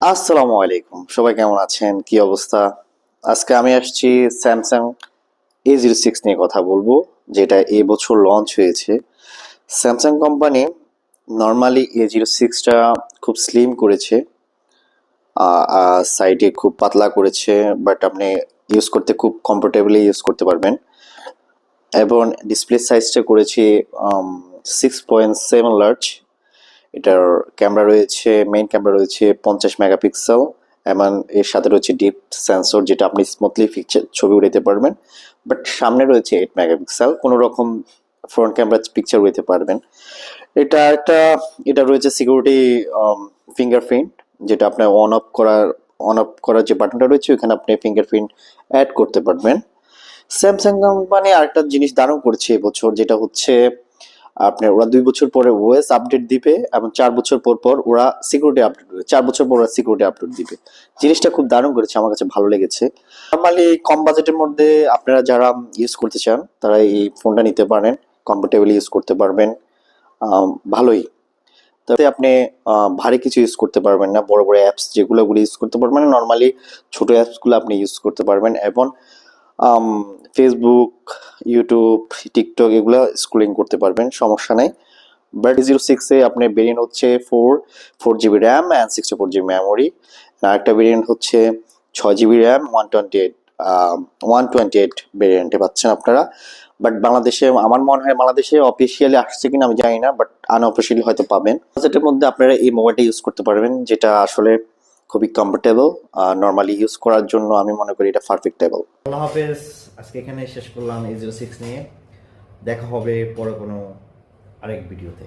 আসসালামু আলাইকুম, সবাই কেমন আছেন? কি অবস্থা? আজকে আমি আসছি স্যামসাং A06 নিয়ে কথা বলবো, যেটা এই বছর লঞ্চ হয়েছে। স্যামসাং কোম্পানি নর্মালি A06টা খুব স্লিম করেছে, সাইডে খুব পাতলা করেছে, বাট আপনি ইউজ করতে খুব কমফোর্টেবলি ইউজ করতে পারবেন। এবং ডিসপ্লে সাইজটা করেছি 6.7 লার্জ। এটার ক্যামেরা রয়েছে, মেইন ক্যামেরা রয়েছে 50 মেগাপিক্সেল, এবং এর সাথে রয়েছে ডিপ সেন্সর, যেটা আপনি স্মুথলি ছবি উঠাতে পারবেন। বাট সামনে রয়েছে 8 মেগাপিক্সেল, কোনো রকম ফ্রন্ট ক্যামেরা পিকচার উঠাতে পারবেন। এটা একটা এটা রয়েছে সিকিউরিটি ফিঙ্গারপ্রিন্ট, যেটা আপনার অন অফ করার যে বাটনটা রয়েছে ওখানে আপনি ফিঙ্গারপ্রিন্ট অ্যাড করতে পারবেন। স্যামসাং কোম্পানি আরেকটা জিনিস দারুণ করেছে এবছর, যেটা হচ্ছে আপনার ওরা 2 বছর পরে ওএস আপডেট দিবে, এবং 4 বছর পর পর ওরা সিকিউরিটি আপডেট দিবে। 4 বছর পর ওরা সিকিউরিটি আপডেট দিবে। জিনিসটা খুব দারুণ করেছে, আমার কাছে ভালো লেগেছে। নর্মালি কম বাজেটের মধ্যে আপনারা যারা ইউজ করতে চান তারা এই ফোনটা নিতে পারেন, কমফোর্টেবলি ইউজ করতে পারবেন। ভালোই। তাতে আপনি ভারী কিছু ইউজ করতে পারবেন না, বড় বড় অ্যাপস যেগুলো ইউজ করতে পারবেন না, নর্মালি ছোট অ্যাপসগুলো আপনি ইউজ করতে পারবেন। এবং ফেসবুক, ইউটিউব, টিকটক এগুলো স্ক্রলিং করতে পারবেন, সমস্যা নাই। বাট A06-এ আপনার ভেরিয়েন্ট হচ্ছে four GB RAM and 64 GB memory. আর একটা ভেরিয়েন্ট হচ্ছে 6 জিবি র্যাম 128 ভেরিয়েন্টে পাচ্ছেন আপনারা। বাট বাংলাদেশে আমার মনে হয় বাংলাদেশে অফিসিয়ালি আসছে কিনা আমি জানি না, বাট আনঅফিসিয়ালি হয়তো পাবেন। বাজেটের মধ্যে আপনারা এই মোবাইলটা ইউজ করতে পারবেন, যেটা আসলে খুবই কমফোর্টেবল। নর্মালি ইউজ করার জন্য আমি মনে করি এটা পারফেক্টেবল। আল্লাহ হাফেজ। আজকে এখানে শেষ করলাম A06 নিয়ে। দেখা হবে পরে কোনো আরেক ভিডিওতে।